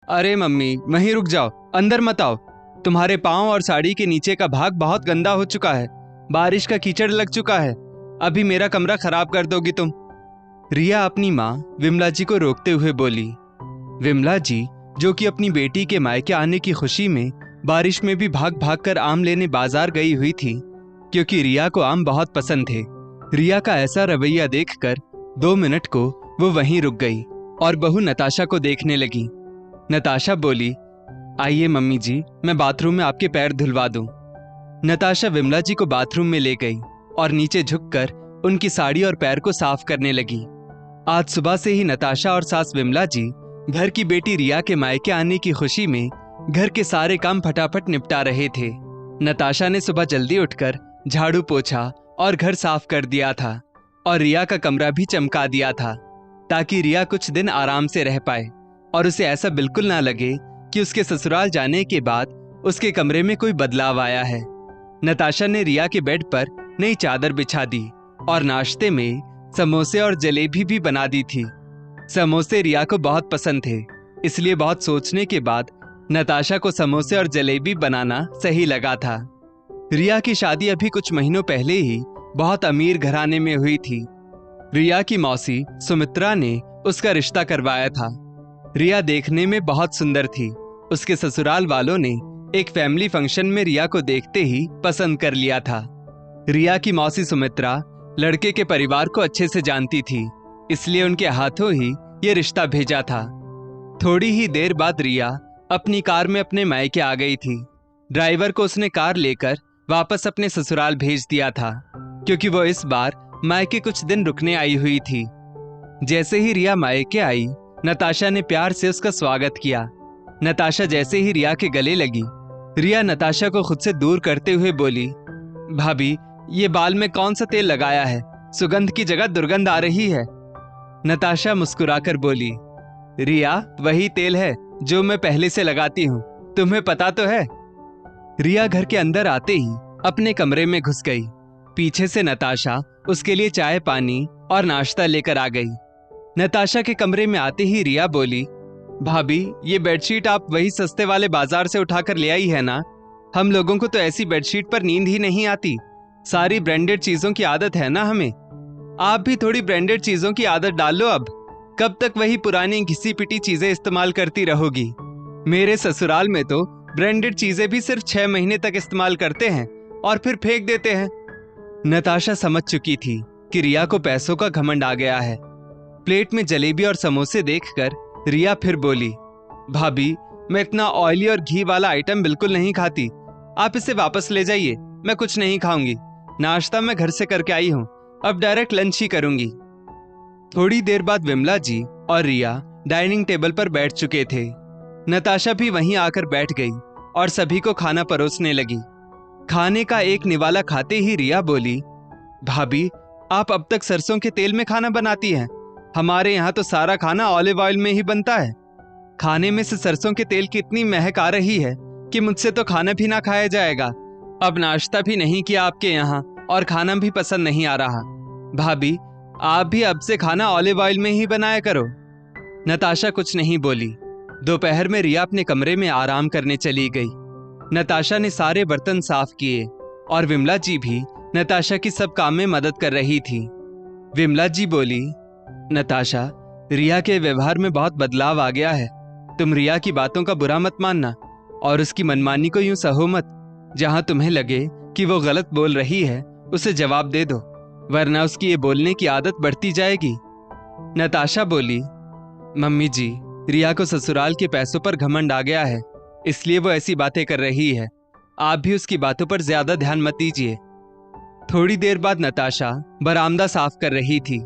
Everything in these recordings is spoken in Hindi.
अरे मम्मी, वहीं रुक जाओ, अंदर मत आओ। तुम्हारे पाँव और साड़ी के नीचे का भाग बहुत गंदा हो चुका है। बारिश का कीचड़ लग चुका है। अभी मेरा कमरा खराब कर दोगी तुम। रिया अपनी माँ विमला जी को रोकते हुए बोली। विमला जी, जो कि अपनी बेटी के मायके आने की खुशी में बारिश में भी भाग भाग कर आम लेने बाजार गई हुई थी, क्योंकि रिया को आम बहुत पसंद थे। रिया का ऐसा रवैया देखकर 2 मिनट को वो वहीं रुक गई और बहू नताशा को देखने लगी। नताशा बोली, आइए मम्मी जी, मैं बाथरूम में आपके पैर धुलवा दूं। नताशा विमला जी को बाथरूम में ले गई और नीचे झुककर उनकी साड़ी और पैर को साफ करने लगी। आज सुबह से ही नताशा और सास विमला जी घर की बेटी रिया के मायके आने की खुशी में घर के सारे काम फटाफट निपटा रहे थे। नताशा ने सुबह जल्दी उठकर झाड़ू पोछा और घर साफ कर दिया था और रिया का कमरा भी चमका दिया था, ताकि रिया कुछ दिन आराम से रह पाए और उसे ऐसा बिल्कुल ना लगे कि उसके ससुराल जाने के बाद उसके कमरे में कोई बदलाव आया है। नताशा ने रिया के बेड पर नई चादर बिछा दी और नाश्ते में समोसे और जलेबी भी बना दी थी। समोसे रिया को बहुत पसंद थे, इसलिए बहुत सोचने के बाद नताशा को समोसे और जलेबी बनाना सही लगा था। रिया की शादी अभी कुछ महीनों पहले ही बहुत अमीर घराने में हुई थी। रिया की मौसी सुमित्रा ने उसका रिश्ता करवाया था। रिया देखने में बहुत सुंदर थी। उसके ससुराल वालों ने एक फैमिली फंक्शन में रिया को देखते ही पसंद कर लिया था। रिया की मौसी सुमित्रा लड़के के परिवार को अच्छे से जानती थी, इसलिए उनके हाथों ही ये रिश्ता भेजा था। थोड़ी ही देर बाद रिया अपनी कार में अपने मायके आ गई थी। ड्राइवर को उसने कार लेकर वापस अपने ससुराल भेज दिया था, क्योंकि वो इस बार मायके कुछ दिन रुकने आई हुई थी। जैसे ही रिया मायके आई, नताशा ने प्यार से उसका स्वागत किया। नताशा जैसे ही रिया के गले लगी, रिया नताशा को खुद से दूर करते हुए बोली, भाभी, ये बाल में कौन सा तेल लगाया है? सुगंध की जगह दुर्गंध आ रही है। नताशा मुस्कुराकर बोली, रिया, वही तेल है जो मैं पहले से लगाती हूँ, तुम्हें पता तो है। रिया घर के अंदर आते ही अपने कमरे में घुस गई। पीछे से नताशा उसके लिए चाय पानी और नाश्ता लेकर आ गई। नताशा के कमरे में आते ही रिया बोली, भाभी, ये बेडशीट आप वही सस्ते वाले बाजार से उठाकर ले आई है ना? हम लोगों को तो ऐसी बेडशीट पर नींद ही नहीं आती। सारी ब्रांडेड चीजों की आदत है ना हमें। आप भी थोड़ी ब्रांडेड चीजों की आदत डाल लो। अब कब तक वही पुरानी घिसी पिटी चीजें इस्तेमाल करती रहोगी? मेरे ससुराल में तो ब्रांडेड चीजें भी सिर्फ 6 महीने तक इस्तेमाल करते हैं और फिर फेंक देते हैं। नताशा समझ चुकी थी कि रिया को पैसों का घमंड आ गया है। प्लेट में जलेबी और समोसे देखकर रिया फिर बोली, भाभी, मैं इतना ऑयली और घी वाला आइटम बिल्कुल नहीं खाती। आप इसे वापस ले जाइए, मैं कुछ नहीं खाऊंगी। नाश्ता मैं घर से करके आई हूँ, अब डायरेक्ट लंच ही करूंगी। थोड़ी देर बाद विमला जी और रिया डाइनिंग टेबल पर बैठ चुके थे। नताशा भी वहीं आकर बैठ गई और सभी को खाना परोसने लगी। खाने का एक निवाला खाते ही रिया बोली, भाभी, आप अब तक सरसों के तेल में खाना बनाती हैं। हमारे यहाँ तो सारा खाना ऑलिव ऑयल में ही बनता है। खाने में से सरसों के तेल की इतनी महक आ रही है कि मुझसे तो खाना भी ना खाया जाएगा। अब नाश्ता भी नहीं किया आपके यहाँ और खाना भी पसंद नहीं आ रहा। भाभी, आप भी अब से खाना ऑलिव ऑयल में ही बनाया करो। नताशा कुछ नहीं बोली। दोपहर में रिया अपने कमरे में आराम करने चली गई। नताशा ने सारे बर्तन साफ किए और विमला जी भी नताशा की सब काम में मदद कर रही थी। विमला जी बोली, नताशा, रिया के व्यवहार में बहुत बदलाव आ गया है। तुम रिया की बातों का बुरा मत मानना और उसकी मनमानी को यूं सहो मत। जहां तुम्हें लगे कि वो गलत बोल रही है, उसे जवाब दे दो, वरना उसकी ये बोलने की आदत बढ़ती जाएगी। नताशा बोली, मम्मी जी, रिया को ससुराल के पैसों पर घमंड आ गया है, इसलिए वो ऐसी बातें कर रही है। आप भी उसकी बातों पर ज्यादा ध्यान मत दीजिए। थोड़ी देर बाद नताशा बरामदा साफ कर रही थी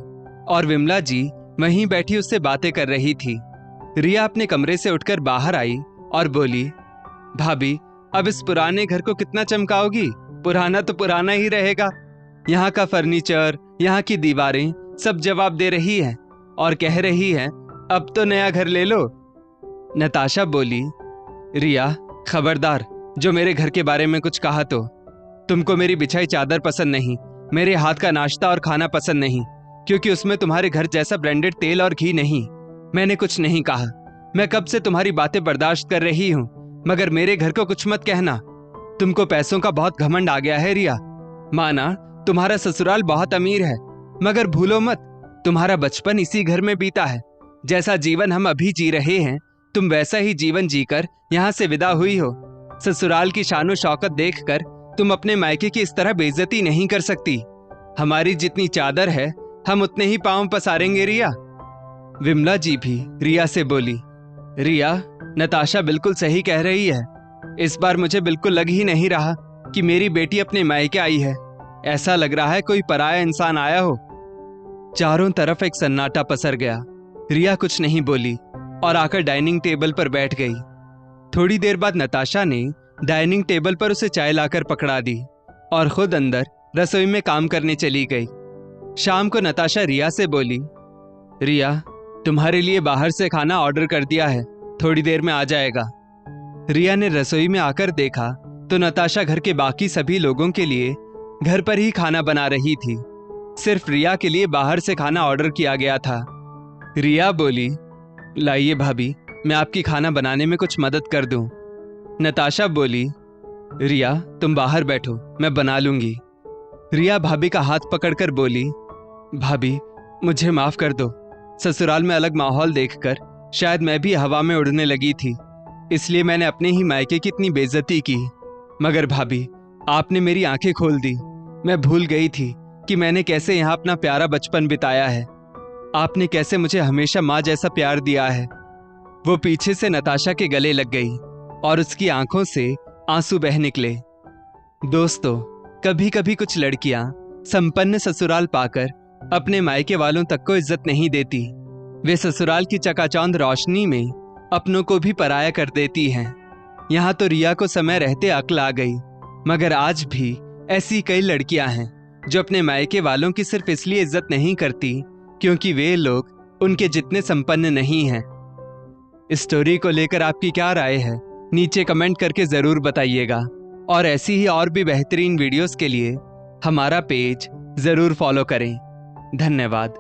और विमला जी वहीं बैठी उससे बातें कर रही थी। रिया अपने कमरे से उठकर बाहर आई और बोली, भाभी, अब इस पुराने घर को कितना चमकाओगी? पुराना तो पुराना ही रहेगा। यहाँ का फर्नीचर, यहाँ की दीवारें सब जवाब दे रही है और कह रही है, अब तो नया घर ले लो। नताशा बोली, रिया, खबरदार, जो मेरे घर के बारे में कुछ कहा तो। तुमको मेरी बिछाई चादर पसंद नहीं, मेरे हाथ का नाश्ता और खाना पसंद नहीं, क्योंकि उसमें तुम्हारे घर जैसा ब्रांडेड तेल और घी नहीं। मैंने कुछ नहीं कहा। मैं कब से तुम्हारी बातें बर्दाश्त कर रही हूँ, मगर मेरे घर को कुछ मत कहना। तुमको पैसों का बहुत घमंड आ गया है रिया। माना तुम्हारा ससुराल बहुत अमीर है, मगर भूलो मत तुम्हारा बचपन इसी घर में बीता है। जैसा जीवन हम अभी जी रहे हैं, तुम वैसा ही जीवन जीकर यहाँ से विदा हुई हो। ससुराल की शानो शौकत देखकर तुम अपने मायके की इस तरह बेइज्जती नहीं कर सकती। हमारी जितनी चादर है हम उतने ही पांव पसारेंगे रिया। विमला जी भी रिया से बोली, रिया, नताशा बिल्कुल सही कह रही है। इस बार मुझे बिल्कुल लग ही नहीं रहा कि मेरी बेटी अपने मायके आई है। ऐसा लग रहा है कोई पराया इंसान आया हो। चारों तरफ एक सन्नाटा पसर गया। रिया कुछ नहीं बोली और आकर डाइनिंग टेबल पर बैठ गई। थोड़ी देर बाद नताशा ने डाइनिंग टेबल पर उसे चाय लाकर पकड़ा दी और खुद अंदर रसोई में काम करने चली गई। शाम को नताशा रिया से बोली, रिया, तुम्हारे लिए बाहर से खाना ऑर्डर कर दिया है, थोड़ी देर में आ जाएगा। रिया ने रसोई में आकर देखा तो नताशा घर के बाकी सभी लोगों के लिए घर पर ही खाना बना रही थी। सिर्फ रिया के लिए बाहर से खाना ऑर्डर किया गया था। रिया बोली, लाइए भाभी, मैं आपकी खाना बनाने में कुछ मदद कर दूं। नताशा बोली, रिया तुम बाहर बैठो, मैं बना लूंगी। रिया भाभी का हाथ पकड़कर बोली, भाभी मुझे माफ कर दो। ससुराल में अलग माहौल देखकर शायद मैं भी हवा में उड़ने लगी थी, इसलिए मैंने अपने ही मायके की इतनी बेइज्जती की। मगर भाभी, आपने मेरी आंखें खोल दी। मैं भूल गई थी कि मैंने कैसे यहाँ अपना प्यारा बचपन बिताया है। आपने कैसे मुझे हमेशा माँ जैसा प्यार दिया है। वो पीछे से नताशा के गले लग गई और उसकी आंखों से आंसू बह निकले। दोस्तों, कभी कभी कुछ लड़कियां संपन्न ससुराल पाकर अपने मायके वालों तक को इज्जत नहीं देती। वे ससुराल की चकाचौंध रोशनी में अपनों को भी पराया कर देती हैं। यहाँ तो रिया को समय रहते अक्ल आ गई, मगर आज भी ऐसी कई लड़कियां हैं जो अपने मायके वालों की सिर्फ इसलिए इज्जत नहीं करती क्योंकि वे लोग उनके जितने संपन्न नहीं हैं। इस स्टोरी को लेकर आपकी क्या राय है, नीचे कमेंट करके जरूर बताइएगा। और ऐसी ही और भी बेहतरीन वीडियोस के लिए हमारा पेज जरूर फॉलो करें। धन्यवाद।